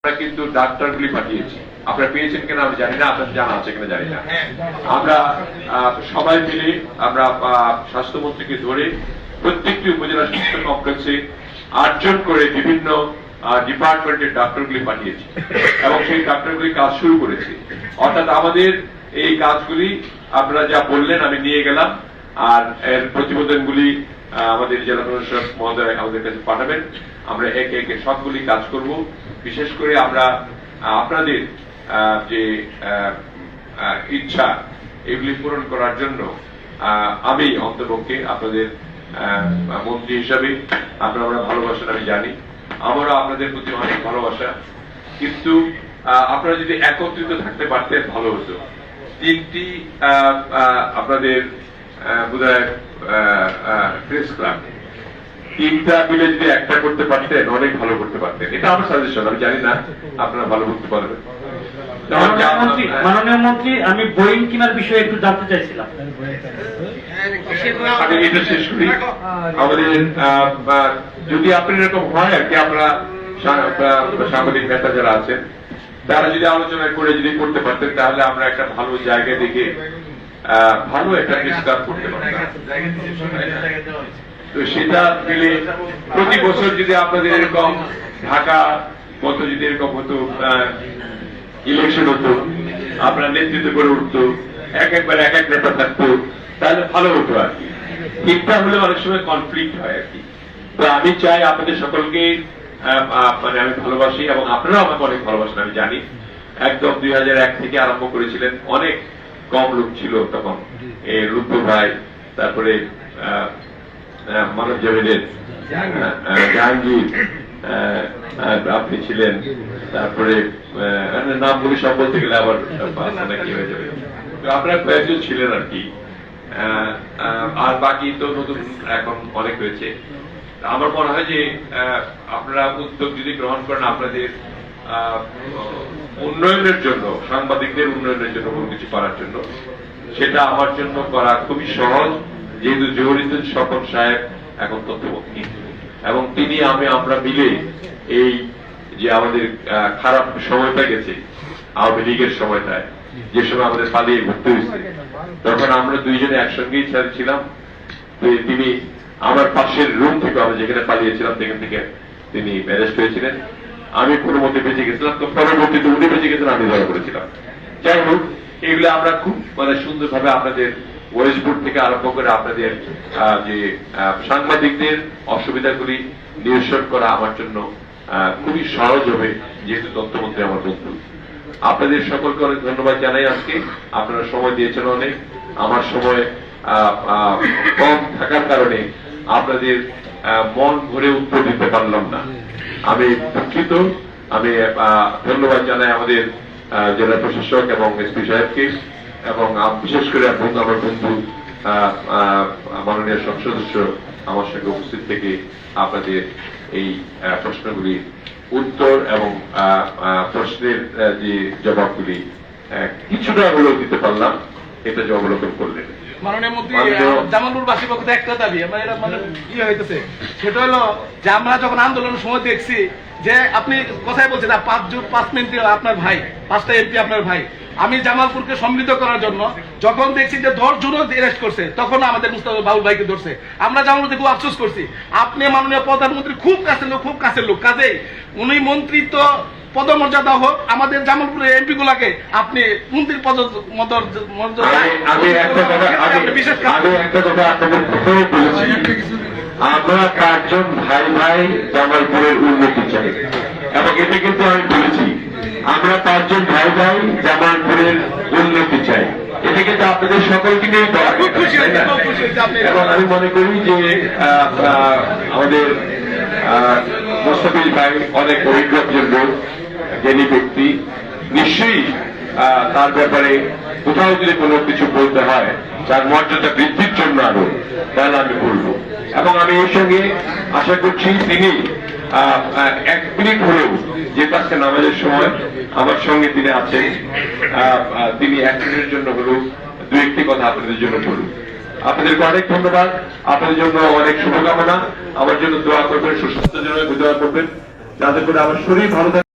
আমরা কিন্তু ডাক্তারগুলি পাঠিয়েছি। আপনারা পেয়েছেন কিনা আমি জানি না, আপনাদের জানা আছে কিনা জানি না। আমরা সবাই মিলে আমরা স্বাস্থ্যমন্ত্রীকে ধরে প্রত্যেকটি উপজেলা স্বাস্থ্য কমপ্লেক্সে 8 জন করে বিভিন্ন ডিপার্টমেন্টের ডাক্তারগুলি পাঠিয়েছি এবং সেই ডাক্তারগুলি কাজ শুরু করেছে। অর্থাৎ আমাদের এই কাজগুলি আপনারা যা বললেন আমি নিয়ে গেলাম, আর এর প্রতিবেদনগুলি আমাদের জেলা প্রশাসক মহোদয় আমাদের কাছে পাঠাবেন। আমরা একে একে সবগুলি কাজ করব। বিশেষ করে আমরা আপনাদের যে ইচ্ছা এগুলি পূরণ করার জন্য আমি অন্তপক্ষে আপনাদের মন্ত্রী হিসাবে আপনারা ভালোবাসেন আমি জানি, আমারও আপনাদের প্রতি অনেক ভালোবাসা। কিন্তু আপনারা যদি একত্রিত থাকতে পারতেন ভালো হতো। 3টি আপনাদের বোধহয় প্রেস ক্লাব, 3টা মিলে যদি একটা করতে পারতেন অনেক ভালো করতে পারতেন। এটা আমার সাজেশন, আমি জানি না আপনারা ভালো করতে পারবেন। মাননীয় মন্ত্রী, আমি বোয়িং কেনার বিষয়ে একটু জানতে চাইছিলাম। আমি এটা শেষ করি। আমাদের যদি আপনার এরকম হয় আর কি, আপনারা সাংবাদিক নেতা যারা আছেন তারা যদি আলোচনা করে যদি করতে পারতেন তাহলে আমরা একটা ভালো জায়গা দেখে ভালো একটা প্রেসক্লাব করতে পারতাম। তো সেটা মিলে প্রতি বছর যদি আপনাদের এরকম ঢাকা মতো যদি এরকম হতো, ইলেকশন হতো, আপনারা নেতৃত্ব করে উঠতো, একবার এক এক নেতা থাকতো, তাহলে ভালো হতো আর কি। ঠিকঠাক হলে অনেক সময় কনফ্লিক্ট হয় আর কি। তো আমি চাই আপনাদের সকলকে মানে আমি ভালোবাসি এবং আপনারাও আমাকে অনেক ভালোবাসেন আমি জানি। একদম 2001 থেকে আরম্ভ করেছিলেন, অনেক কম লোক ছিল তখন। রুদ্র ভাই, তারপরে মানব জাভেদের, জাহাঙ্গীর আপনি ছিলেন, তারপরে নামগুলি সব বলতে গেলে আবার কি হয়ে যাবে। আপনারা কয়েকজন ছিলেন আর কি, আর বাকি তো নতুন এখন অনেক হয়েছে। আমার মনে হয় যে আপনারা উদ্যোগ যদি গ্রহণ করেন আপনাদের উন্নয়নের জন্য, সাংবাদিকদের উন্নয়নের জন্য কোনো কিছু করার জন্য, সেটা আমার জন্য করা খুবই সহজ। যেহেতু জহুরুদ্দিন স্বপন সাহেব এখন তথ্যমন্ত্রী এবং তিনি আমরা মিলে এই যে আমাদের খারাপ সময়টা গেছে আওয়ামী লীগের সময়টায়, যে সময় আমাদের পালিয়ে ঘুরতে হয়েছে, তখন আমরা দুইজনে একসঙ্গেই ছিলাম। তিনি আমার পাশের রুম থেকে, আমরা যেখানে পালিয়েছিলাম সেখান থেকে তিনি অ্যারেস্ট হয়েছিলেন। আমি কোনো মতে বেঁচে গেছিলাম, তো পরবর্তীতে উনি বেঁচে গেছেন, আমি ধরা করেছিলাম। যাই হোক, এগুলো আমরা খুব সুন্দরভাবে আপনাদের ওয়েস্টবোর্ড থেকে আরম্ভ করে আপনাদের যে সাংবাদিকদের অসুবিধাগুলি নিরসন করা আমার জন্য খুবই সহজ হবে, যেহেতু তথ্যমন্ত্রী আমার বন্ধু। আপনাদের সকলকে অনেক ধন্যবাদ জানাই। আজকে আপনারা সময় দিয়েছেন অনেক, আমার সময় কম থাকার কারণে আপনাদের মন ভরে উত্তর দিতে পারলাম না, আমি দুঃখিত। আমি ধন্যবাদ জানাই আমাদের জেলা প্রশাসক এবং এসপি সাহেবকে, এবং বিশেষ করে আমার বন্ধু মাননীয় সংসদ সদস্য আমার সঙ্গে উপস্থিত থেকে আপনাদের এই প্রশ্নগুলি উত্তর এবং প্রশ্নের যে জবাবগুলি কিছুটা হলেও দিতে পারলাম, এটা যে অবলোকন করলেন। মাননীয় মন্ত্রী, জামালপুরবাসীর পক্ষে একটা দাবি আমার এটা কি হইতেছে, সেটা হলো যে আমরা যখন আন্দোলনের সময় দেখছি যে আপনি কথাই বলছেন 5 মিনিট আপনার ভাই, 5টা এমপি আপনার ভাই। আমি জামালপুরকে সম্মিলিত করার জন্য যখন দেখছি যে 10 জনও অ্যারেস্ট করছে, তখন আমাদের মুস্তাফা বাউল ভাইকে ধরছে। আমরা জামালপুরকে খুব আফসোস করছি। আপনি মাননীয় প্রধানমন্ত্রী খুব কাছের লোক, কাজেই উনি মন্ত্রিত্ব পদমর্যাদা হোক, আমাদের জামালপুরের এমপি গুলাকে আপনি মন্ত্রীর আমরা 4 জন ভাই ভাই জামালপুরের উন্নতি চাই, এবং এটা কিন্তু আমি বলেছি, আমরা 5 জন ভাই ভাই জামালপুরের উন্নতি চাই। এটা কিন্তু আপনাদের সকলকে নিয়ে বলা, এবং আমি মনে করি যে আমাদের মোস্তাফিজ ভাই অনেক অভিজ্ঞতার লোক, জ্ঞানী ব্যক্তি, নিশ্চয়ই তার ব্যাপারে কোথাও যদি কোনো কিছু বলতে হয় তার মর্যাদা বৃদ্ধির জন্য আরো, তাহলে আমি বলবো। এবং আমি এর সঙ্গে আশা করছি তিনি 1 মিনিট হলেও, যেহেতু আজকে নামাজের সময় আমার সঙ্গে তিনি আছেন, তিনি 1 মিনিটের জন্য হলেও 2-1টি কথা আপনাদের জন্য বলুন। আপনাদেরকে অনেক ধন্যবাদ, আপনাদের জন্য অনেক শুভকামনা। আমার জন্য দোয়া করবেন, সুস্বাস্থ্যের জন্য দোয়া করবেন, যাতে করে আমার শরীর ভালো থাকে।